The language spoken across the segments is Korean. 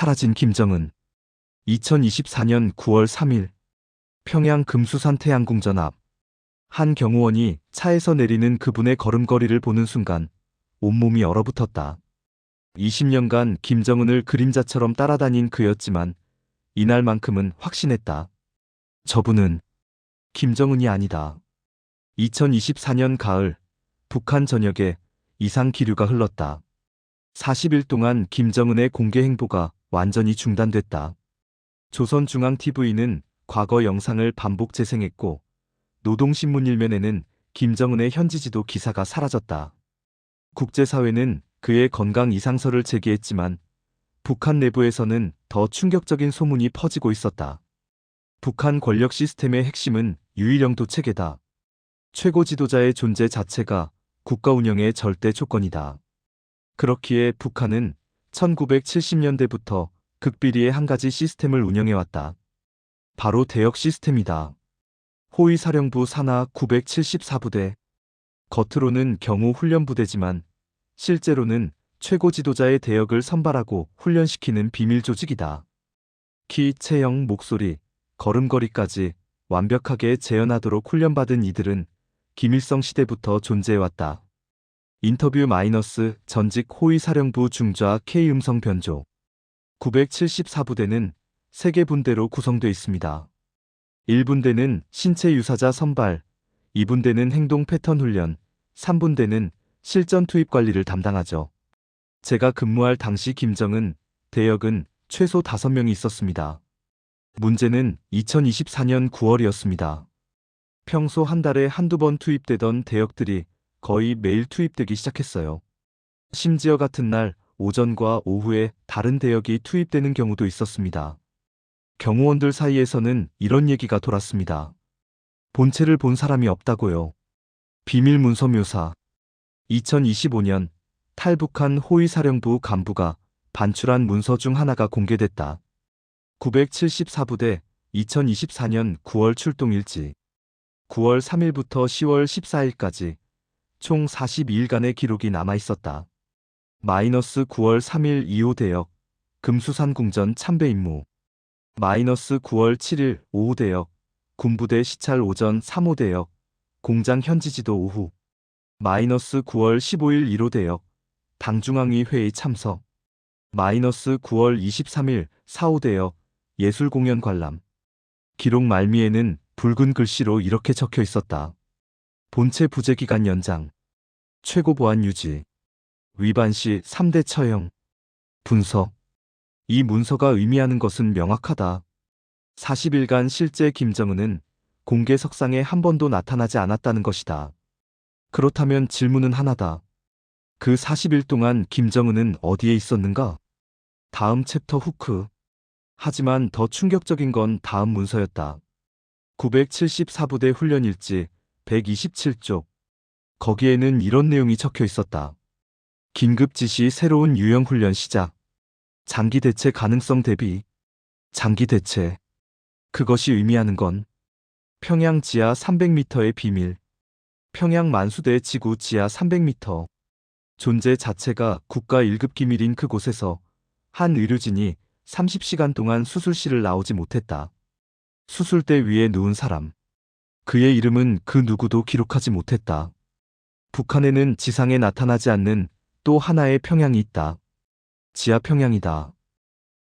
사라진 김정은. 2024년 9월 3일 평양 금수산 태양궁전 앞 한 경호원이 차에서 내리는 그분의 걸음걸이를 보는 순간 온몸이 얼어붙었다. 20년간 김정은을 그림자처럼 따라다닌 그였지만 이날만큼은 확신했다. 저분은 김정은이 아니다. 2024년 가을 북한 전역에 이상 기류가 흘렀다. 40일 동안 김정은의 공개 행보가 완전히 중단됐다. 조선중앙TV는 과거 영상을 반복 재생했고 노동신문 일면에는 김정은의 현지지도 기사가 사라졌다. 국제사회는 그의 건강 이상설을 제기했지만 북한 내부에서는 더 충격적인 소문이 퍼지고 있었다. 북한 권력 시스템의 핵심은 유일영도 체계다. 최고 지도자의 존재 자체가 국가 운영의 절대 조건이다. 그렇기에 북한은 1970년대부터 극비리의 한 가지 시스템을 운영해왔다. 바로 대역 시스템이다. 호위사령부 산하 974부대. 겉으로는 경호 훈련부대지만 실제로는 최고 지도자의 대역을 선발하고 훈련시키는 비밀 조직이다. 키, 체형, 목소리, 걸음걸이까지 완벽하게 재현하도록 훈련받은 이들은 김일성 시대부터 존재해왔다. 인터뷰 마이너스 전직 호위사령부 중좌 K음성 변조. 974부대는 3개 분대로 구성되어 있습니다. 1분대는 신체 유사자 선발, 2분대는 행동 패턴 훈련, 3분대는 실전 투입 관리를 담당하죠. 제가 근무할 당시 김정은 대역은 최소 5명이 있었습니다. 문제는 2024년 9월이었습니다. 평소 한 달에 한두 번 투입되던 대역들이 거의 매일 투입되기 시작했어요. 심지어 같은 날 오전과 오후에 다른 대역이 투입되는 경우도 있었습니다. 경호원들 사이에서는 이런 얘기가 돌았습니다. 본체를 본 사람이 없다고요. 비밀 문서 묘사. 2025년 탈북한 호위사령부 간부가 반출한 문서 중 하나가 공개됐다. 974부대 2024년 9월 출동일지. 9월 3일부터 10월 14일까지 총 42일간의 기록이 남아있었다. 마이너스 9월 3일 2호 대역 금수산 궁전 참배 임무. 마이너스 9월 7일 오후 대역 군부대 시찰 오전 3호 대역 공장 현지 지도 오후. 마이너스 9월 15일 1호 대역 당중앙위 회의 참석. 마이너스 9월 23일 4호 대역 예술 공연 관람. 기록 말미에는 붉은 글씨로 이렇게 적혀 있었다. 본체 부재 기간 연장. 최고 보안 유지. 위반 시 3대 처형. 분석. 이 문서가 의미하는 것은 명확하다. 40일간 실제 김정은은 공개석상에 한 번도 나타나지 않았다는 것이다. 그렇다면 질문은 하나다. 그 40일 동안 김정은은 어디에 있었는가? 다음 챕터 후크. 하지만 더 충격적인 건 다음 문서였다. 974부대 훈련일지 127쪽. 거기에는 이런 내용이 적혀 있었다. 긴급 지시 새로운 유형 훈련 시작. 장기 대체 가능성 대비. 장기 대체. 그것이 의미하는 건 평양 지하 300m의 비밀. 평양 만수대 지구 지하 300m. 존재 자체가 국가 1급 기밀인 그곳에서 한 의료진이 30시간 동안 수술실을 나오지 못했다. 수술대 위에 누운 사람. 그의 이름은 그 누구도 기록하지 못했다. 북한에는 지상에 나타나지 않는 또 하나의 평양이 있다. 지하 평양이다.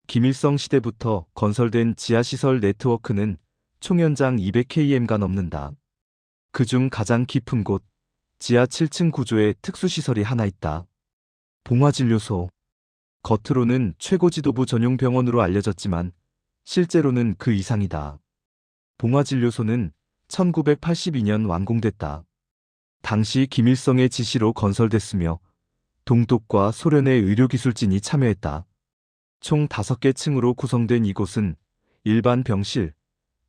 김일성 시대부터 건설된 지하시설 네트워크는 총연장 200km가 넘는다. 그중 가장 깊은 곳, 지하 7층 구조의 특수시설이 하나 있다. 봉화진료소. 겉으로는 최고지도부 전용 병원으로 알려졌지만 실제로는 그 이상이다. 봉화진료소는 1982년 완공됐다. 당시 김일성의 지시로 건설됐으며 동독과 소련의 의료기술진이 참여했다. 총 5개 층으로 구성된 이곳은 일반 병실,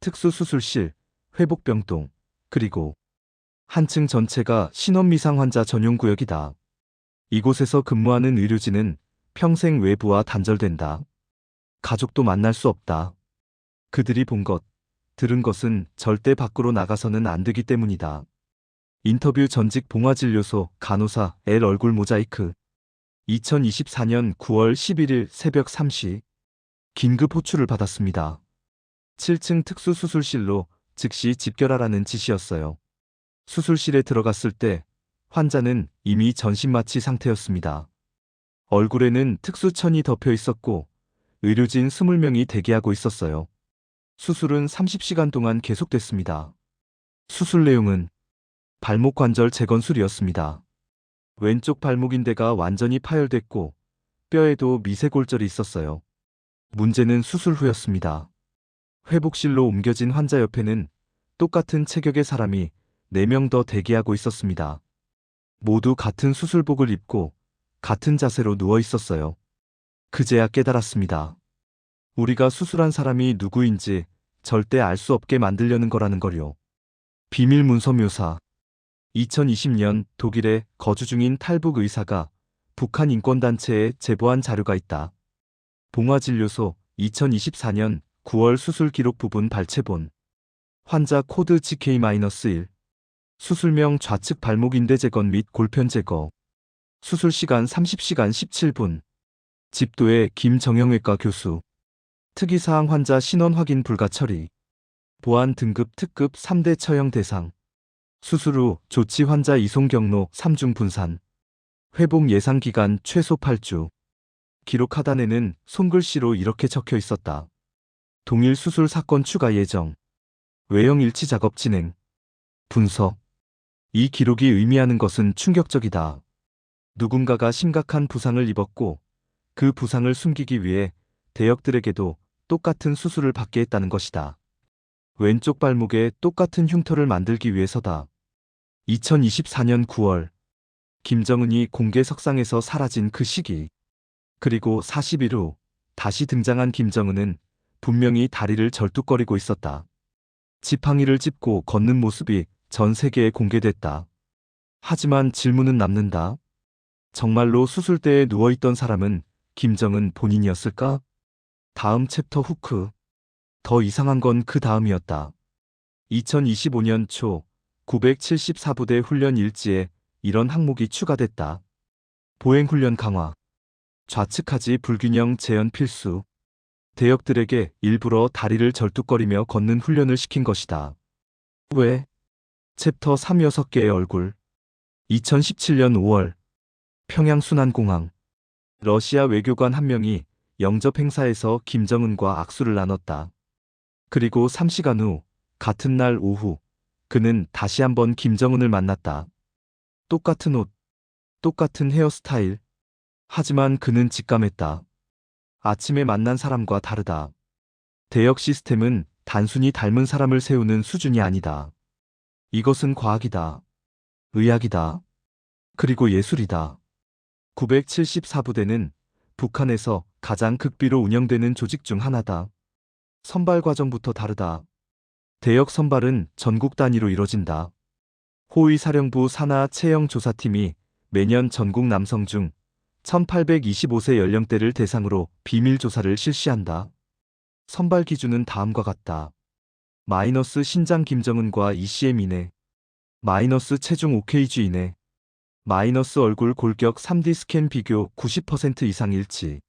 특수수술실, 회복병동, 그리고 한 층 전체가 신원미상 환자 전용구역이다. 이곳에서 근무하는 의료진은 평생 외부와 단절된다. 가족도 만날 수 없다. 그들이 본 것, 들은 것은 절대 밖으로 나가서는 안 되기 때문이다. 인터뷰 전직 봉화진료소 간호사 L 얼굴 모자이크. 2024년 9월 11일 새벽 3시. 긴급 호출을 받았습니다. 7층 특수수술실로 즉시 집결하라는 지시였어요. 수술실에 들어갔을 때 환자는 이미 전신마취 상태였습니다. 얼굴에는 특수천이 덮여 있었고 의료진 20명이 대기하고 있었어요. 수술은 30시간 동안 계속됐습니다. 수술 내용은 발목 관절 재건술이었습니다. 왼쪽 발목 인대가 완전히 파열됐고 뼈에도 미세골절이 있었어요. 문제는 수술 후였습니다. 회복실로 옮겨진 환자 옆에는 똑같은 체격의 사람이 4명 더 대기하고 있었습니다. 모두 같은 수술복을 입고 같은 자세로 누워 있었어요. 그제야 깨달았습니다. 우리가 수술한 사람이 누구인지 절대 알 수 없게 만들려는 거라는 걸요. 비밀 문서 묘사. 2020년 독일에 거주 중인 탈북 의사가 북한 인권단체에 제보한 자료가 있다. 봉화진료소 2024년 9월 수술 기록 부분 발췌본. 환자 코드 GK-1. 수술명 좌측 발목 인대 재건 및 골편 제거. 수술 시간 30시간 17분. 집도의 김정형외과 교수. 특이사항 환자 신원 확인 불가 처리. 보안 등급 특급 3대 처형 대상. 수술 후 조치 환자 이송 경로 3중 분산. 회복 예상 기간 최소 8주. 기록 하단에는 손글씨로 이렇게 적혀 있었다. 동일 수술 사건 추가 예정. 외형 일치 작업 진행. 분석. 이 기록이 의미하는 것은 충격적이다. 누군가가 심각한 부상을 입었고 그 부상을 숨기기 위해 대역들에게도 똑같은 수술을 받게 했다는 것이다. 왼쪽 발목에 똑같은 흉터를 만들기 위해서다. 2024년 9월 김정은이 공개석상에서 사라진 그 시기. 그리고 40일 후 다시 등장한 김정은은 분명히 다리를 절뚝거리고 있었다. 지팡이를 짚고 걷는 모습이 전 세계에 공개됐다. 하지만 질문은 남는다. 정말로 수술대에 누워있던 사람은 김정은 본인이었을까? 다음 챕터 후크. 더 이상한 건 그 다음이었다. 2025년 초 974부대 훈련 일지에 이런 항목이 추가됐다. 보행훈련 강화. 좌측하지 불균형 재현 필수. 대역들에게 일부러 다리를 절뚝거리며 걷는 훈련을 시킨 것이다. 왜? 챕터 3 6개의 얼굴. 2017년 5월 평양 순안공항. 러시아 외교관 한 명이 영접 행사에서 김정은과 악수를 나눴다. 그리고 3시간 후 같은 날 오후 그는 다시 한번 김정은을 만났다. 똑같은 옷, 똑같은 헤어스타일. 하지만 그는 직감했다. 아침에 만난 사람과 다르다. 대역 시스템은 단순히 닮은 사람을 세우는 수준이 아니다. 이것은 과학이다. 의학이다. 그리고 예술이다. 974부대는 북한에서 가장 극비로 운영되는 조직 중 하나다. 선발 과정부터 다르다. 대역 선발은 전국 단위로 이뤄진다. 호위사령부 산하 채용 조사팀이 매년 전국 남성 중 1825세 연령대를 대상으로 비밀 조사를 실시한다. 선발 기준은 다음과 같다. 마이너스 신장 김정은과 ECM 이내. 마이너스 체중 OKG 이내. 마이너스 얼굴 골격 3D 스캔 비교 90% 이상 일치.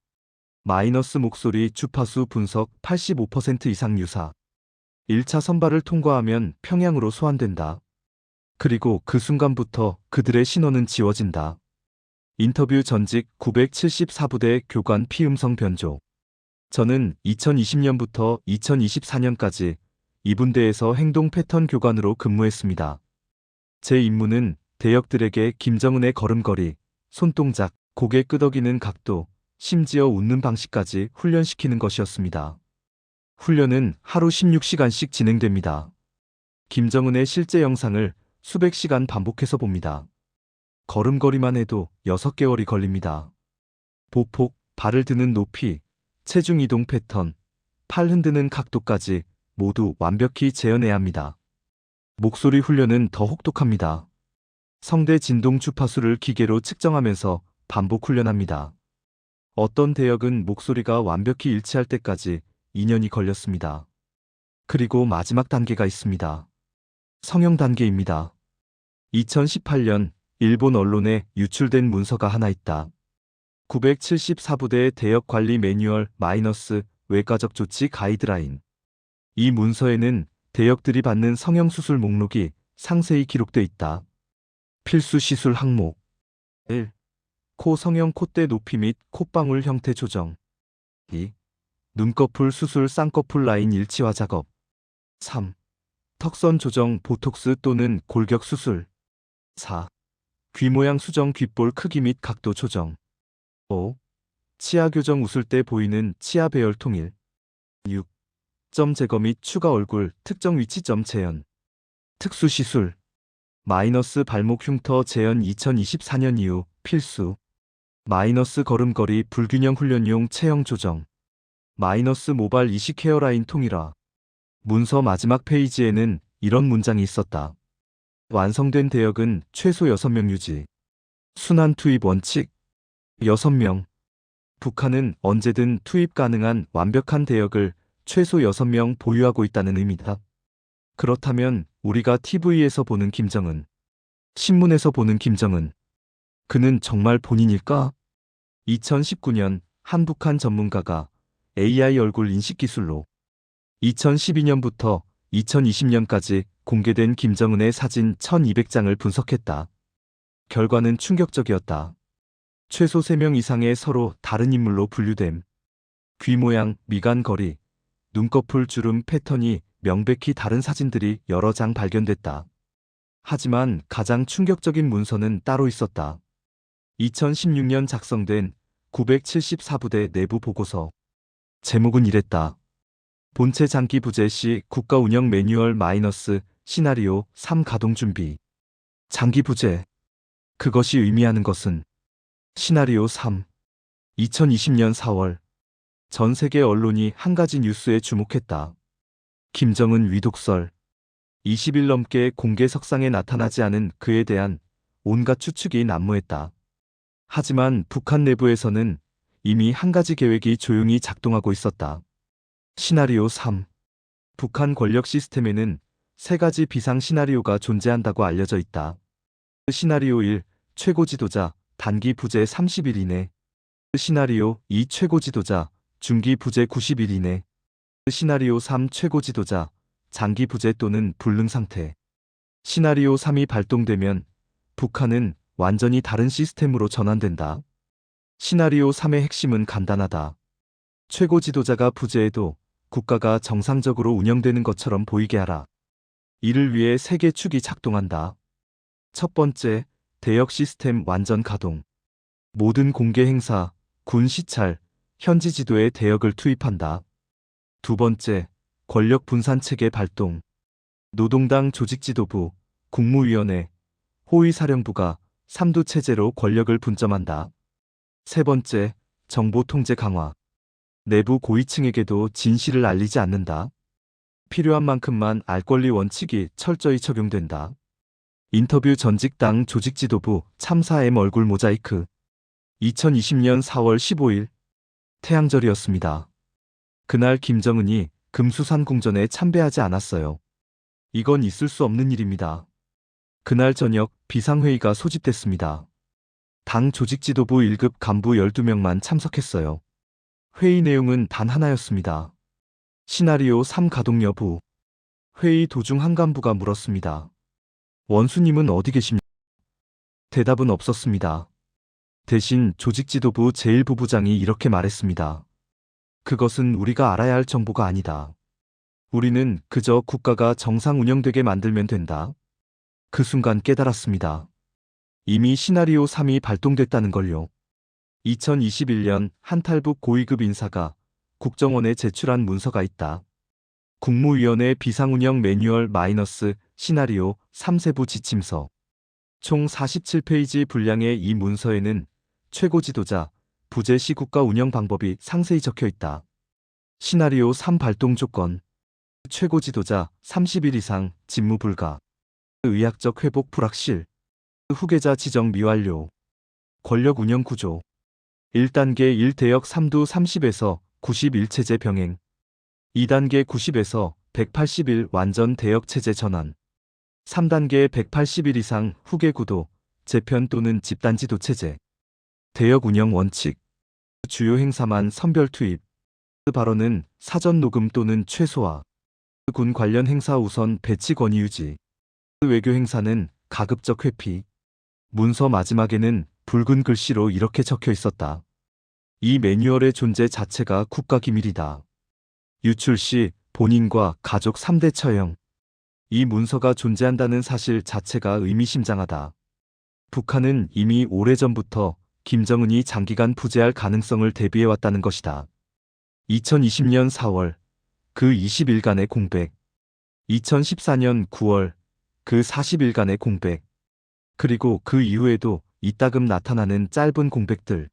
마이너스 목소리 주파수 분석 85% 이상 유사. 1차 선발을 통과하면 평양으로 소환된다. 그리고 그 순간부터 그들의 신원은 지워진다. 인터뷰 전직 974부대 교관 피음성 변조. 저는 2020년부터 2024년까지 이 분대에서 행동 패턴 교관으로 근무했습니다. 제 임무는 대역들에게 김정은의 걸음걸이, 손동작, 고개 끄덕이는 각도, 심지어 웃는 방식까지 훈련시키는 것이었습니다. 훈련은 하루 16시간씩 진행됩니다. 김정은의 실제 영상을 수백 시간 반복해서 봅니다. 걸음걸이만 해도 6개월이 걸립니다. 보폭, 발을 드는 높이, 체중 이동 패턴, 팔 흔드는 각도까지 모두 완벽히 재현해야 합니다. 목소리 훈련은 더 혹독합니다. 성대 진동 주파수를 기계로 측정하면서 반복 훈련합니다. 어떤 대역은 목소리가 완벽히 일치할 때까지 2년이 걸렸습니다. 그리고 마지막 단계가 있습니다. 성형 단계입니다. 2018년 일본 언론에 유출된 문서가 하나 있다. 974부대의 대역 관리 매뉴얼 외과적 조치 가이드라인. 이 문서에는 대역들이 받는 성형수술 목록이 상세히 기록돼 있다. 필수 시술 항목 1. 코 성형 콧대 높이 및 콧방울 형태 조정. 2. 눈꺼풀 수술 쌍꺼풀 라인 일치화 작업. 3. 턱선 조정 보톡스 또는 골격 수술. 4. 귀 모양 수정 귓볼 크기 및 각도 조정. 5. 치아 교정 웃을 때 보이는 치아 배열 통일. 6. 점 제거 및 추가 얼굴 특정 위치 점 재현. 특수 시술. 마이너스 발목 흉터 재현 2024년 이후 필수. 마이너스 걸음걸이 불균형 훈련용 체형 조정. 마이너스 모발 이식 헤어라인 통일화. 문서 마지막 페이지에는 이런 문장이 있었다. 완성된 대역은 최소 6명 유지. 순환 투입 원칙 6명. 북한은 언제든 투입 가능한 완벽한 대역을 최소 6명 보유하고 있다는 의미다. 그렇다면 우리가 TV에서 보는 김정은, 신문에서 보는 김정은, 그는 정말 본인일까? 2019년 한 북한 전문가가 AI 얼굴 인식 기술로 2012년부터 2020년까지 공개된 김정은의 사진 1200장을 분석했다. 결과는 충격적이었다. 최소 3명 이상의 서로 다른 인물로 분류됨. 귀 모양, 미간 거리, 눈꺼풀 주름 패턴이 명백히 다른 사진들이 여러 장 발견됐다. 하지만 가장 충격적인 문서는 따로 있었다. 2016년 작성된 974부대 내부 보고서. 제목은 이랬다. 본체 장기 부재 시 국가 운영 매뉴얼 마이너스 시나리오 3 가동 준비. 장기 부재. 그것이 의미하는 것은 시나리오 3. 2020년 4월. 전 세계 언론이 한 가지 뉴스에 주목했다. 김정은 위독설. 20일 넘게 공개석상에 나타나지 않은 그에 대한 온갖 추측이 난무했다. 하지만 북한 내부에서는 이미 한 가지 계획이 조용히 작동하고 있었다. 시나리오 3. 북한 권력 시스템에는 3가지 비상 시나리오가 존재한다고 알려져 있다. 시나리오 1. 최고 지도자 단기 부재 30일 이내. 시나리오 2. 최고 지도자 중기 부재 90일 이내. 시나리오 3. 최고 지도자 장기 부재 또는 불능 상태. 시나리오 3이 발동되면 북한은 완전히 다른 시스템으로 전환된다. 시나리오 3의 핵심은 간단하다. 최고 지도자가 부재해도 국가가 정상적으로 운영되는 것처럼 보이게 하라. 이를 위해 3개 축이 작동한다. 첫 번째, 대역 시스템 완전 가동. 모든 공개 행사, 군 시찰, 현지 지도에 대역을 투입한다. 두 번째, 권력 분산 체계 발동. 노동당 조직지도부, 국무위원회, 호위사령부가 3두 체제로 권력을 분점한다. 세 번째, 정보 통제 강화. 내부 고위층에게도 진실을 알리지 않는다. 필요한 만큼만 알 권리 원칙이 철저히 적용된다. 인터뷰 전직 당 조직지도부 참사 M 얼굴 모자이크. 2020년 4월 15일. 태양절이었습니다. 그날 김정은이 금수산 궁전에 참배하지 않았어요. 이건 있을 수 없는 일입니다. 그날 저녁 비상회의가 소집됐습니다. 당 조직지도부 1급 간부 12명만 참석했어요. 회의 내용은 단 하나였습니다. 시나리오 3 가동 여부. 회의 도중 한 간부가 물었습니다. 원수님은 어디 계십니까? 대답은 없었습니다. 대신 조직지도부 제1부부장이 이렇게 말했습니다. 그것은 우리가 알아야 할 정보가 아니다. 우리는 그저 국가가 정상 운영되게 만들면 된다. 그 순간 깨달았습니다. 이미 시나리오 3이 발동됐다는 걸요. 2021년 한 탈북 고위급 인사가 국정원에 제출한 문서가 있다. 국무위원회 비상운영 매뉴얼 마이너스 시나리오 3세부 지침서. 총 47페이지 분량의 이 문서에는 최고 지도자 부재 시 국가 운영 방법이 상세히 적혀 있다. 시나리오 3 발동 조건. 최고 지도자 30일 이상 직무 불가. 의학적 회복 불확실. 후계자 지정 미완료. 권력 운영 구조. 1단계 1대역 3두 30에서 91 체제 병행. 2단계 90에서 180일 완전 대역 체제 전환. 3단계 180일 이상 후계 구도, 재편 또는 집단 지도 체제. 대역 운영 원칙. 주요 행사만 선별 투입. 그 발언은 사전 녹음 또는 최소화. 군 관련 행사 우선 배치 권위 유지. 외교 행사는 가급적 회피. 문서 마지막에는 붉은 글씨로 이렇게 적혀 있었다. 이 매뉴얼의 존재 자체가 국가기밀이다. 유출 시 본인과 가족 3대 처형. 이 문서가 존재한다는 사실 자체가 의미심장하다. 북한은 이미 오래전부터 김정은이 장기간 부재할 가능성을 대비해왔다는 것이다. 2020년 4월 그 20일간의 공백, 2014년 9월 그 40일간의 공백, 그리고 그 이후에도 이따금 나타나는 짧은 공백들.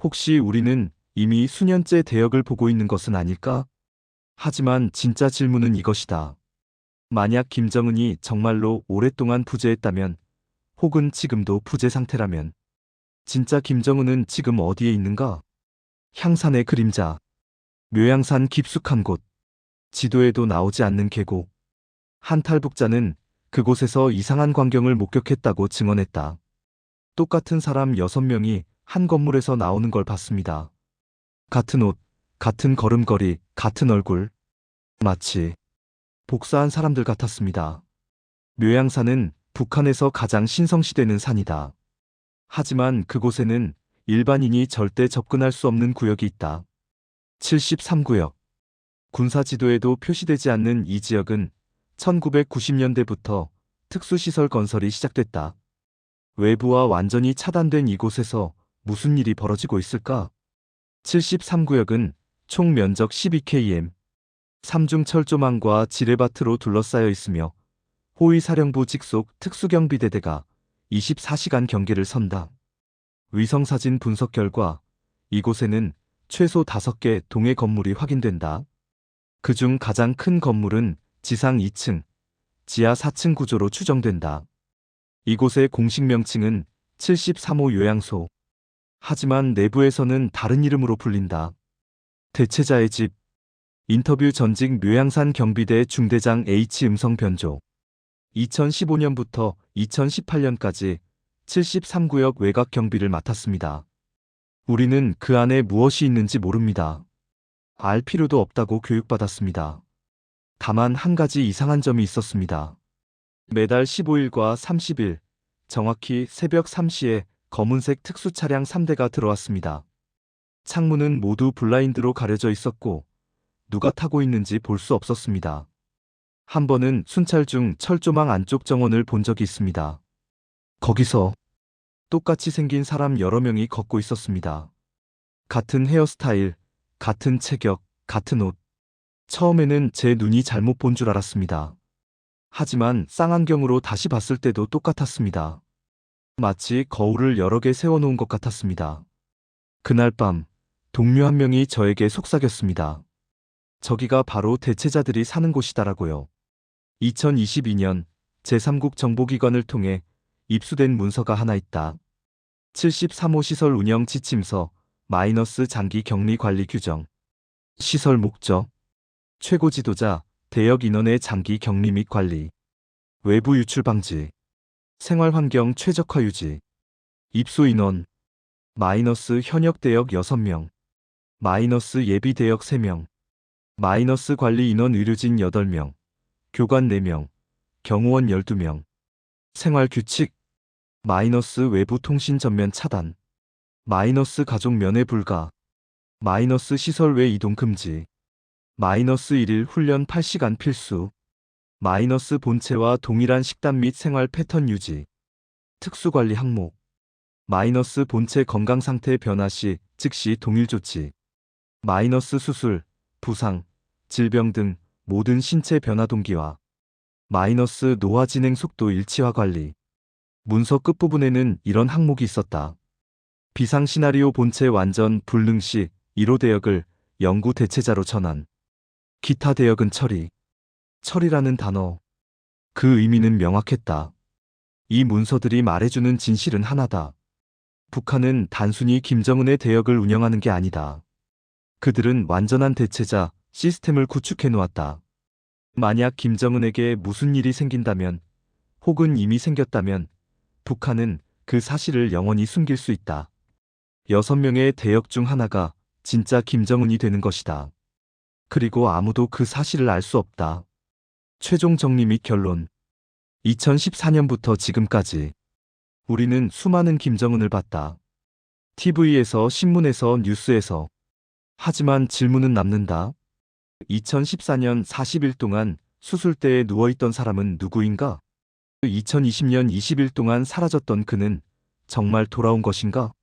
혹시 우리는 이미 수년째 대역을 보고 있는 것은 아닐까? 하지만 진짜 질문은 이것이다. 만약 김정은이 정말로 오랫동안 부재했다면, 혹은 지금도 부재 상태라면, 진짜 김정은은 지금 어디에 있는가? 향산의 그림자, 묘양산 깊숙한 곳, 지도에도 나오지 않는 계곡. 한 탈북자는 그곳에서 이상한 광경을 목격했다고 증언했다. 똑같은 사람 6명이 한 건물에서 나오는 걸 봤습니다. 같은 옷, 같은 걸음걸이, 같은 얼굴. 마치 복사한 사람들 같았습니다. 묘양산은 북한에서 가장 신성시되는 산이다. 하지만 그곳에는 일반인이 절대 접근할 수 없는 구역이 있다. 73구역. 군사지도에도 표시되지 않는 이 지역은 1990년대부터 특수시설 건설이 시작됐다. 외부와 완전히 차단된 이곳에서 무슨 일이 벌어지고 있을까? 73구역은 총 면적 12km, 삼중 철조망과 지뢰밭으로 둘러싸여 있으며 호위사령부 직속 특수경비대대가 24시간 경계를 선다. 위성사진 분석 결과 이곳에는 최소 5개 동해 건물이 확인된다. 그중 가장 큰 건물은 지상 2층, 지하 4층 구조로 추정된다. 이곳의 공식 명칭은 73호 요양소. 하지만 내부에서는 다른 이름으로 불린다. 대체자의 집. 인터뷰 전직 묘양산 경비대 중대장 H 음성 변조. 2015년부터 2018년까지 73구역 외곽 경비를 맡았습니다. 우리는 그 안에 무엇이 있는지 모릅니다. 알 필요도 없다고 교육받았습니다. 다만 한 가지 이상한 점이 있었습니다. 매달 15일과 30일, 정확히 새벽 3시에 검은색 특수차량 3대가 들어왔습니다. 창문은 모두 블라인드로 가려져 있었고 누가 타고 있는지 볼 수 없었습니다. 한 번은 순찰 중 철조망 안쪽 정원을 본 적이 있습니다. 거기서 똑같이 생긴 사람 여러 명이 걷고 있었습니다. 같은 헤어스타일, 같은 체격, 같은 옷. 처음에는 제 눈이 잘못 본 줄 알았습니다. 하지만 쌍안경으로 다시 봤을 때도 똑같았습니다. 마치 거울을 여러 개 세워놓은 것 같았습니다. 그날 밤 동료 한 명이 저에게 속삭였습니다. 저기가 바로 대체자들이 사는 곳이다라고요. 2022년 제3국 정보기관을 통해 입수된 문서가 하나 있다. 73호 시설 운영 지침서 마이너스 장기 격리 관리 규정. 시설 목적. 최고 지도자, 대역 인원의 장기 격리 및 관리. 외부 유출 방지. 생활 환경 최적화 유지. 입소 인원. 마이너스 현역 대역 6명. 마이너스 예비 대역 3명. 마이너스 관리 인원 의료진 8명. 교관 4명. 경호원 12명. 생활 규칙. 마이너스 외부 통신 전면 차단. 마이너스 가족 면회 불가. 마이너스 시설 외 이동 금지. 마이너스 1일 훈련 8시간 필수. 마이너스 본체와 동일한 식단 및 생활 패턴 유지. 특수관리 항목. 마이너스 본체 건강상태 변화 시 즉시 동일 조치. 마이너스 수술, 부상, 질병 등 모든 신체 변화 동기화. 마이너스 노화 진행 속도 일치화 관리. 문서 끝부분에는 이런 항목이 있었다. 비상시나리오 본체 완전 불능 시 1호 대역을 영구 대체자로 전환. 기타 대역은 처리. 처리라는 단어. 그 의미는 명확했다. 이 문서들이 말해주는 진실은 하나다. 북한은 단순히 김정은의 대역을 운영하는 게 아니다. 그들은 완전한 대체자, 시스템을 구축해 놓았다. 만약 김정은에게 무슨 일이 생긴다면, 혹은 이미 생겼다면, 북한은 그 사실을 영원히 숨길 수 있다. 6명의 대역 중 하나가 진짜 김정은이 되는 것이다. 그리고 아무도 그 사실을 알 수 없다. 최종 정리 및 결론. 2014년부터 지금까지 우리는 수많은 김정은을 봤다. TV에서, 신문에서, 뉴스에서. 하지만 질문은 남는다. 2014년 40일 동안 수술대에 누워있던 사람은 누구인가? 2020년 20일 동안 사라졌던 그는 정말 돌아온 것인가?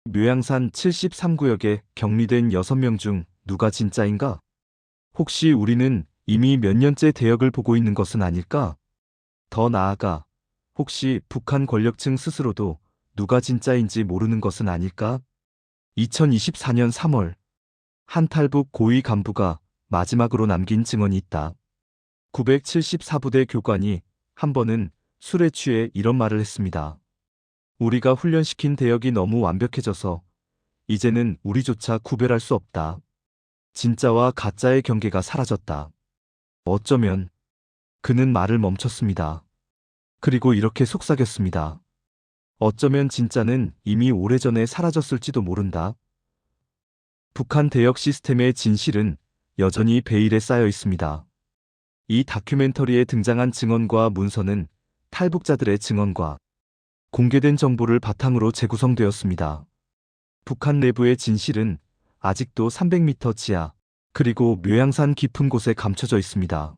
묘양산 73구역에 격리된 6명 중 누가 진짜인가? 혹시 우리는 이미 몇 년째 대역을 보고 있는 것은 아닐까? 더 나아가 혹시 북한 권력층 스스로도 누가 진짜인지 모르는 것은 아닐까? 2024년 3월 한 탈북 고위 간부가 마지막으로 남긴 증언이 있다. 974부대 교관이 한 번은 술에 취해 이런 말을 했습니다. 우리가 훈련시킨 대역이 너무 완벽해져서 이제는 우리조차 구별할 수 없다. 진짜와 가짜의 경계가 사라졌다. 어쩌면 그는 말을 멈췄습니다. 그리고 이렇게 속삭였습니다. 어쩌면 진짜는 이미 오래전에 사라졌을지도 모른다. 북한 대역 시스템의 진실은 여전히 베일에 쌓여 있습니다. 이 다큐멘터리에 등장한 증언과 문서는 탈북자들의 증언과 공개된 정보를 바탕으로 재구성되었습니다. 북한 내부의 진실은 아직도 300m 지하, 그리고 묘양산 깊은 곳에 감춰져 있습니다.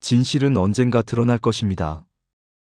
진실은 언젠가 드러날 것입니다.